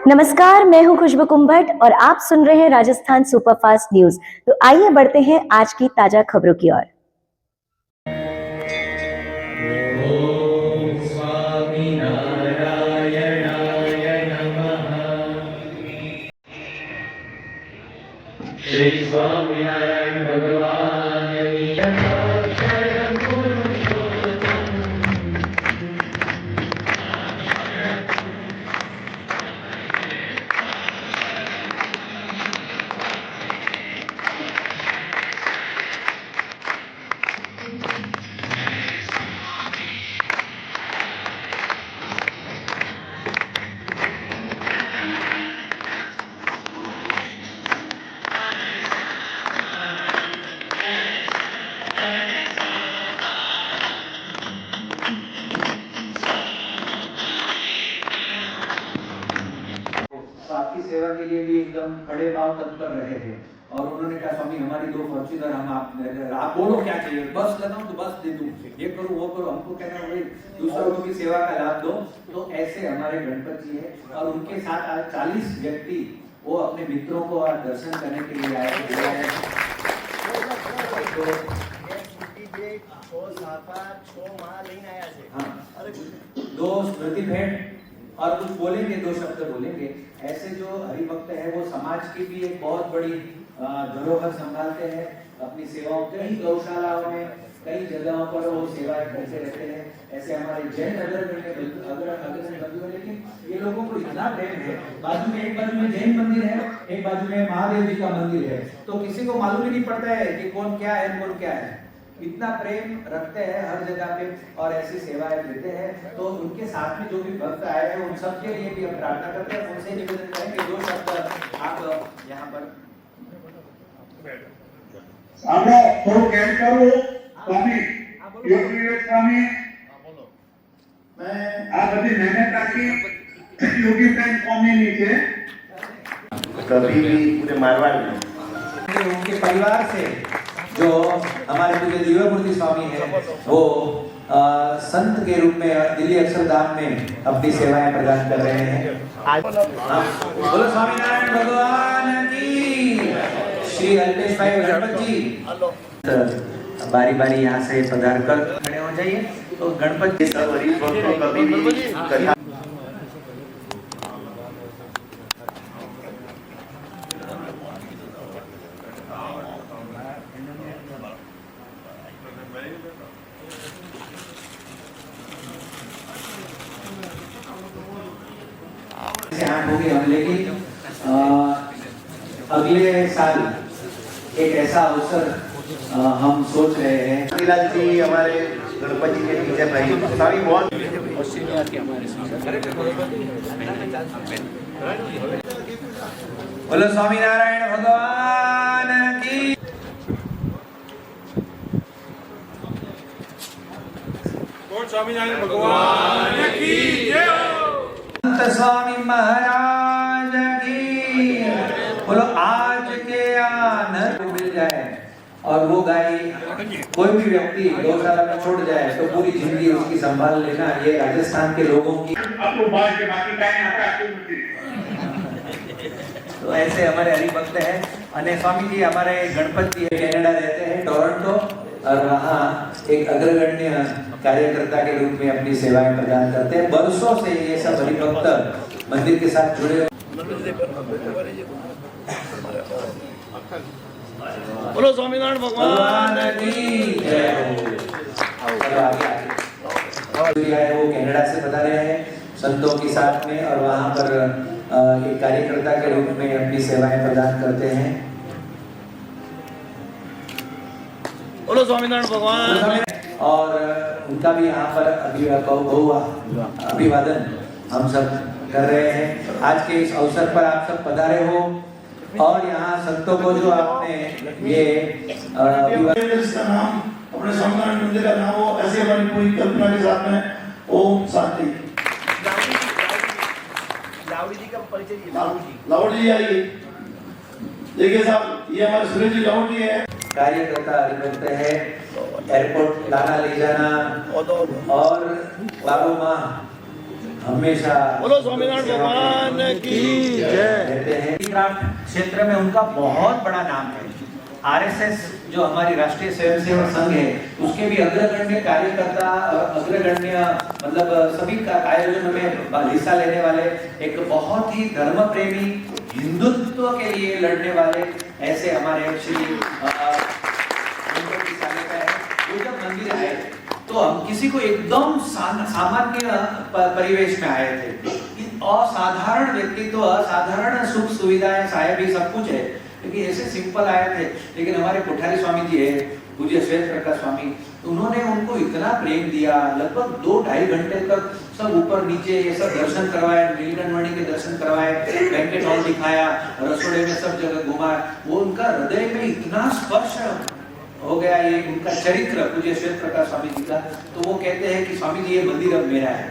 नमस्कार, मैं हूं खुशबू कुंभट और आप सुन रहे हैं राजस्थान सुपरफास्ट न्यूज। तो आइए बढ़ते हैं आज की ताजा खबरों की ओर। ओम स्वामी नारायणाय नमः। श्री स्वामीनारायण भगवान की शरण पुरुषोत्तम। आपकी सेवा के लिए भी एकदम खड़े भाव तत्पर रहे थे और उन्होंने कहा स्वामी हमारी 2 फॉर्च्यूनर हम आप बोलो क्या चाहिए, बस लगाऊं तो बस दे दूं, ये करूं वो करूं, हमको कहना भाई दूसरों को भी सेवा का लाभ दो। तो ऐसे हमारे गणपत जी है और उनके साथ आज 40 व्यक्ति वो अपने मित्रों को आज दर्शन करने के लिए आए थे। दो स्मृति भेंट और कुछ बोलेंगे, 2 शब्द बोलेंगे। ऐसे जो हरिभक्त है वो समाज की भी एक बहुत बड़ी धरोहर संभालते हैं अपनी सेवाओं, कई गौशालाओं में कई जगहों पर वो सेवाएं करते रहते हैं। ऐसे हमारे जैन अग्रणी बंधु है, लेकिन ये लोगों को इतना प्रेम है। बाजू में एक बाजू में जैन मंदिर है, एक बाजू में महादेव जी का मंदिर है, तो किसी को मालूम ही नहीं पड़ता है कि कौन क्या है कौन क्या है। इतना प्रेम रखते हैं हर जगह पे और ऐसी सेवाएं देते हैं। तो उनके साथ में जो भी भक्त आए हैं उन सबके लिए भी हम प्रार्थना करते हैं, उनसे निवेदन करेंगे 2 शब्द आप यहाँ पर આપણે થોડું કેમ કરું સ્વામી યોગી વિવેક સ્વામી मैं આ બધી મહેનત આખી યોગી પ્રેમ સ્વામીની છે કभी भी पूरे मारवाड़ में उनके परिवार से जो हमारे पूज्य दिव्यमूर्ति स्वामी है वो संत के रूप में दिल्ली अक्षरधाम में अपनी सेवाएं प्रदान कर रहे हैं। बोलो स्वामीनारायण भगवान की। श्री अल्पेश भाई गणपत जी बारी बारी यहाँ से पधार कर खड़े हो जाइए। तो गणपत जी कभी भी कथा होगी हम, लेकिन अगले साल एक ऐसा अवसर हम सोच रहे हैं। श्रीलाल जी हमारे गणपति के टीचर भाई सारी बहुत बोलो स्वामीनारायण भगवान की। स्वामीनारायण भगवान की जय। स्वामी महाराज की। बोलो आज के आनंद मिल जाए और वो गाय कोई भी व्यक्ति गौशाला में छोड़ जाए तो पूरी जिंदगी उसकी संभाल लेना, ये राजस्थान के लोगों की। तो ऐसे हमारे हरिभक्त हैं। अने स्वामी जी हमारे गणपत जी कनाडा रहते हैं टोरंटो और वहाँ एक अग्रगण्य कार्यकर्ता के रूप में अपनी सेवाएं प्रदान करते हैं। वर्षों से ये सब हरिभक्त मंदिर के साथ जुड़े। बोलो स्वामीनारायण भगवान की जय हो। वो कनाडा से पधारे हैं संतों के साथ में और वहाँ पर एक कार्यकर्ता के रूप में अपनी सेवाएं प्रदान करते हैं। बोलो स्वामीनारायण भगवान। और उनका भी यहाँ पर अभिवादन हम सब कर रहे हैं। आज के इस अवसर पर आप सब पधारे हो और यहाँ संतों को जो आपने ये इसका नाम अपने स्वामीनारायण मंदिर का नाम हो, ऐसे हमारी पूरी कल्पना के साथ में ओम शांति। लावड़ी जी का परिचय। लावड़ी जी आइए। देखिए साहब ये हमारे सुरेश जी लावड़ी है। कार्यकर्ता हरिभक्त है। एयरपोर्ट लाना ले जाना और बाबू माँ हमेशा बोलो स्वामीनारायण भगवान की जय। रहते हैं। क्राफ्ट क्षेत्र में उनका बहुत बड़ा नाम है। आरएसएस जो हमारी राष्ट्रीय स्वयंसेवक संघ है उसके भी अग्रगण्य कार्यकर्ता और अग्रगण्य मतलब सभी का आयोजनों में हिस्सा लेने वाले एक बहुत ही धर्म प्रेमी हिंदुत्व के लिए लड़ने वाले ऐसे हमारे श्री वो जब मंदिर आए तो हम किसी को एकदम सामान्य परिवेश में आए थे। असाधारण व्यक्तित्व, असाधारण सुख सुविधाएं साहेब सब कुछ है, लेकिन ऐसे सिंपल आए थे। लेकिन हमारे कोठारी स्वामी जी है, पूज्य श्वेत प्रकाश स्वामी, उन्होंने उनको इतना प्रेम दिया। लगभग 2-2.5 घंटे तक सब ऊपर नीचे ये सब दर्शन करवाए, नीलकंठमणि के दर्शन करवाए, बैंकेट हॉल दिखाया, रसोड़े में सब जगह घुमाया। वो उनका हृदय में इतना स्पर्श हो गया, ये उनका चरित्र पूज्य श्वेत प्रकाश स्वामी जी का। तो वो कहते हैं कि स्वामी जी ये मंदिर अब मेरा है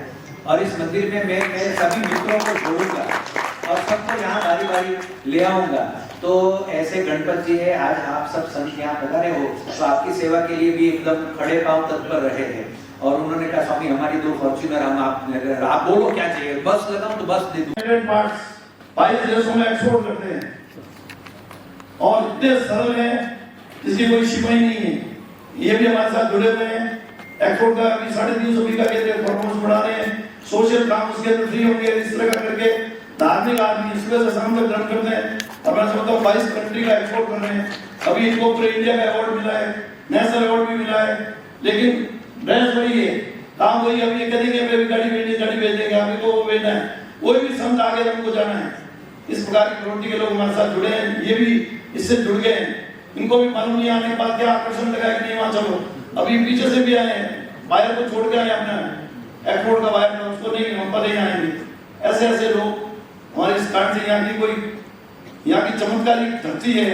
और इस मंदिर में मैं मेरे सभी मित्रों को जोड़ूंगा और सबको यहाँ बारी बारी ले आऊंगा। तो ऐसे गणपत जी है, आज आप सब संत यहाँ पधारे हो तो आपकी सेवा के लिए भी एकदम खड़े पांव तत्पर रहे हैं। और उन्होंने कहा स्वामी हमारी 2 फॉर्च्यूनर हम आप बोलो क्या चाहिए, बस लगाऊं तो बस दे दूं। 22 देशों में एक्सपोर्ट करते हैं और इतने सरल हैं जिसकी कोई शिकायत नहीं है। ये भी हमारे साथ जुड़े हुए हैं। एक्सपोर्ट का अभी 350 बीघा के फॉर्मर्स बढ़ा रहे हैं, सोशल काम उसके अंदर फ्री होंगे, इस तरह का करके धार्मिक आदमी सुबह से शाम तक ग्रहण करते हैं। अपना समझता 22 कंट्री का एक्सपोर्ट कर रहे हैं। अभी इनको पूरे इंडिया का अवार्ड मिला है, नेशनल अवार्ड भी मिला है। लेकिन ड्रेस वही है, काम वही। अभी ये कहेंगे मैं भी गाड़ी भेज देंगे, अभी को वो भेजना है, कोई भी संत आगे हमको जाना है। इस प्रकार की प्रवृत्ति के लोग हमारे साथ जुड़े हैं, ये भी इससे जुड़ गए हैं। इनको भी मालूम नहीं आने के बाद क्या आकर्षण लगा कि नहीं वहां चलो। अभी पीछे से भी आए हैं, बाहर को छोड़ के आए अपना एक्सपोर्ट का बाहर, उसको नहीं हम पर नहीं आएंगे। ऐसे ऐसे लोग हमारे इस कारण से यहाँ की चमत्कारिक धरती है,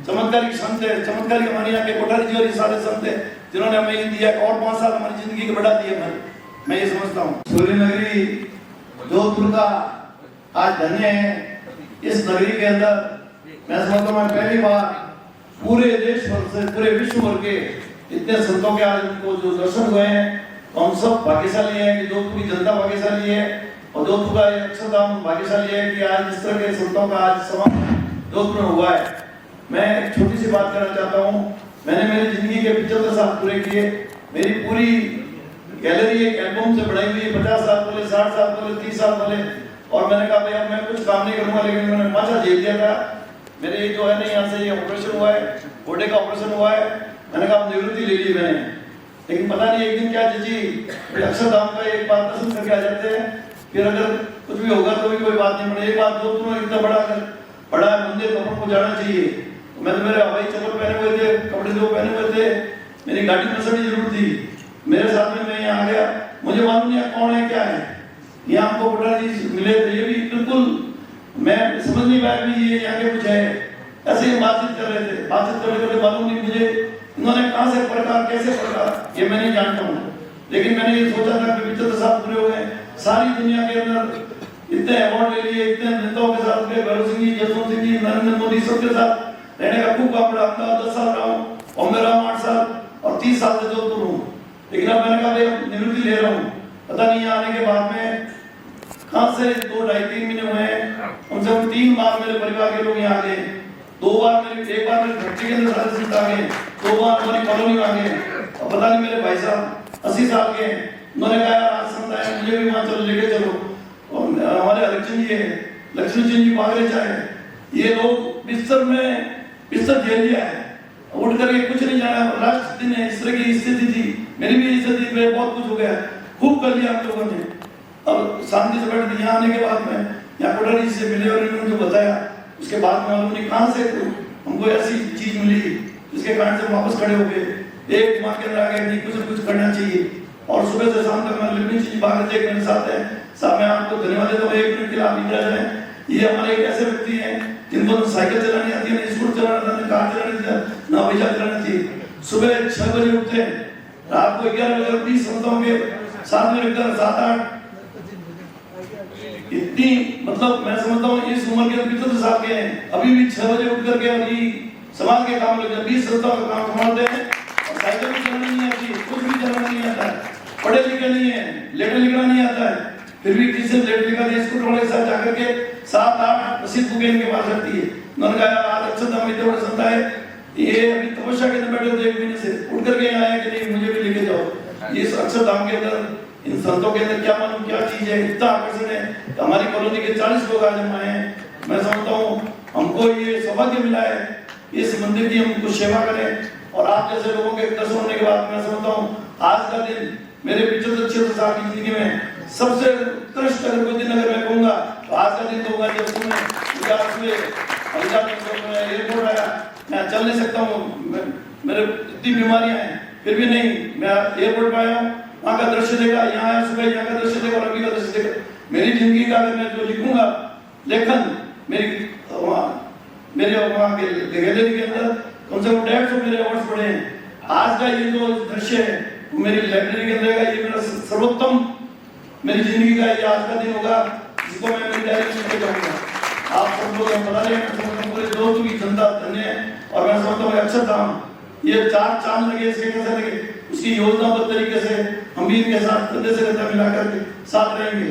चमत्कारिक संत है, चमत्कारिक हमारे यहाँ के कोठारी जी और सारे संत है जिन्होंने हमें ये दिया और 5 साल हमारी जिंदगी को बढ़ा दिया। मैं ये समझता हूँ सूर्य नगरी जोधपुर का आज धन्य है। इस नगरी के अंदर मैं समझता हूँ पहली बार पूरे देश भर से, पूरे विश्व भर के इतने संतों के आज उनको जो दर्शन हुए हैं, हम सब भाग्यशाली हैं कि जोधपुर की जनता भाग्यशाली है और जोधपुर का अक्षरधाम भाग्यशाली है कि आज इस तरह के संतों का आज समागम जोधपुर में हुआ है। मैं एक छोटी सी बात करना चाहता हूँ। मैंने मेरी जिंदगी के 75 साल पूरे किए। मेरी पूरी गैलरी एक एल्बम से बढ़ाई हुई है, 50 साल पहले, 60 साल पहले, 30 साल पहले। और मैंने कहा भाई अब मैं कुछ काम नहीं करूंगा, लेकिन मैंने माचा झेल दिया था। मेरे ये जो है ना यहाँ से ये ऑपरेशन हुआ है, घोड़े का ऑपरेशन हुआ है, मैंने कहा निवृत्ति ले ली मैंने। लेकिन पता नहीं एक दिन क्या जी अक्षरधाम का एक बार दर्शन करके आ जाते हैं, फिर अगर कुछ भी होगा तो भी कोई बात नहीं। एक बात दो तुम्हें इतना बड़ा मंदिर तो को जाना चाहिए। तो मैंने मेरे हवाई चप्पल पहने हुए थे, कपड़े जो पहने हुए थे, मेरी गाड़ी में सड़ी जरूर थी, मेरे साथ में मैं यहाँ आ गया। मुझे मालूम नहीं कौन है क्या है। यहाँ हमको कोठारी जी मिले थे, ये भी बिल्कुल मैं समझ नहीं पाया कि ये यहाँ के कुछ है। ऐसे ही बातचीत कर रहे थे, बातचीत करते मालूम नहीं मुझे इन्होंने कहाँ से पढ़ा, कैसे पढ़ा, ये मैं नहीं जानता हूँ। लेकिन मैंने ये सोचा था कि 75 साल पूरे हो गए, सारी दुनिया के अंदर इतने अवार्ड ले लिए, इतने नेताओं के साथ में, भगत सिंह जी, जसवंत सिंह जी, नरेंद्र मोदी, सबके साथ रहने का खूब काम पड़ा। 10 साल रहा हूँ, बॉम्बे रहा हूँ 8 साल और 30 साल से जोधपुर हूँ। लेकिन अब मैंने कहा निवृत्ति ले रहा हूँ। पता नहीं यहाँ आने के बाद में कहाँ से 2-2.5-3 महीने हुए हैं, उनसे 3 बार मेरे परिवार के लोग यहाँ आ गए। 2 बार एक बार मेरे फैक्ट्री के अंदर सारे संत आ गए, 2 बार हमारी कॉलोनी में आ गए। और पता नहीं मेरे भाई साहब 80 साल के, उन्होंने कहा यार आज संत आए, मुझे भी वहाँ चलो, लेके चलो। और हमारे हरिचंद जी है, लक्ष्मी चंद जी बागरेचा है, ये लोग बिस्तर झेल लिया है, उठ करके कुछ नहीं जाना। लास्ट दिन इस तरह की स्थिति थी, मेरी भी स्थिति में बहुत कुछ हो गया, खूब कर लिया हम लोगों ने। और शांति से बैठ यहाँ आने के बाद में यहाँ कोठारी से मिले और इन्होंने जो बताया उसके बाद में उन्होंने कहाँ से हमको ऐसी चीज मिली जिसके कारण से वापस खड़े हो गए। एक दिमाग के अंदर आ गया नहीं कुछ करना चाहिए। और सुबह से शाम तक मैं लिखनी चीज बाहर से मेरे साथ है साहब। मैं आपको धन्यवाद देता हूँ, 1 मिनट के लिए आप इधर जाए। ये हमारे एक ऐसे व्यक्ति हैं जिनको साइकिल चलानी आती है, ना स्कूटर चलाना आती है, कार चलानी आती है, ना पैसा चलाना चाहिए। सुबह 6 बजे उठते हैं, रात को 11 बजे 20 संतों के साथ में रखकर 7-8 इतनी मतलब मैं समझता हूँ इस उम्र के 75 साल के हैं, अभी भी 6 बजे उठ करके अभी समाज के काम लग जाए। 20 संतों का काम संभालते हैं और साइकिल भी चलानी नहीं आती, कुछ भी चलाना नहीं आता है, पढ़े लिखे नहीं है, लेटर लिखना नहीं आता है। फिर भी किसी ने लेट लिखा दिया स्कूटर वाले के साथ जाकर के 7-8 रसीद बुकें इनके पास रखती है। उन्होंने कहा यार आज अच्छा था इतने बड़े संत आए, ये अभी तपस्या के अंदर बैठे थे 1 महीने से, उठ करके यहाँ आए कि नहीं मुझे भी लेके जाओ। ये अक्षरधाम के अंदर इन संतों के अंदर क्या मालूम क्या चीज है, इतना आकर्षण है कि हमारी कॉलोनी के 40 लोग आज हम आए हैं। मैं समझता हूँ हमको ये सौभाग्य मिला है इस मंदिर की हम कुछ सेवा करें। और आप जैसे लोगों के दर्शन होने के बाद मैं समझता हूँ आज का दिन मेरे 75 साल की जिंदगी में सबसे उत्कृष्ट अगर कोई दिन अगर मैं कहूँगा तो आज का दिन तो होगा जब तुमने एयरपोर्ट आया। मैं चल नहीं सकता हूँ, मेरे इतनी बीमारियां हैं, फिर भी नहीं मैं एयरपोर्ट पे आया हूँ, वहाँ का दृश्य देखा, यहाँ आया सुबह यहाँ का दृश्य देखा और अभी का दृश्य देखा। मेरी जिंदगी का अगर मैं जो लिखूंगा लेखन मेरे वहाँ के गैलरी के अंदर कम से कम 150 मेरे अवार्ड्स पड़े हैं। आज का ये जो दृश्य है मेरी लाइब्रेरी के अंदर का ये मेरा सर्वोत्तम मेरी जिंदगी का ये आज का दिन होगा जिसको मैं मेरी डायरी में लिख जाऊंगा। आप सब लोग बता रहे हैं पूरे दोस्तों की जनता धन्य है। और मैं समझता हूँ अक्षरधाम ये 4 चांद लगे इसके कैसे लगे उसकी योजनाबद्ध तरीके से हम भी इनके साथ कंधे से कंधा मिलाकर के साथ रहेंगे।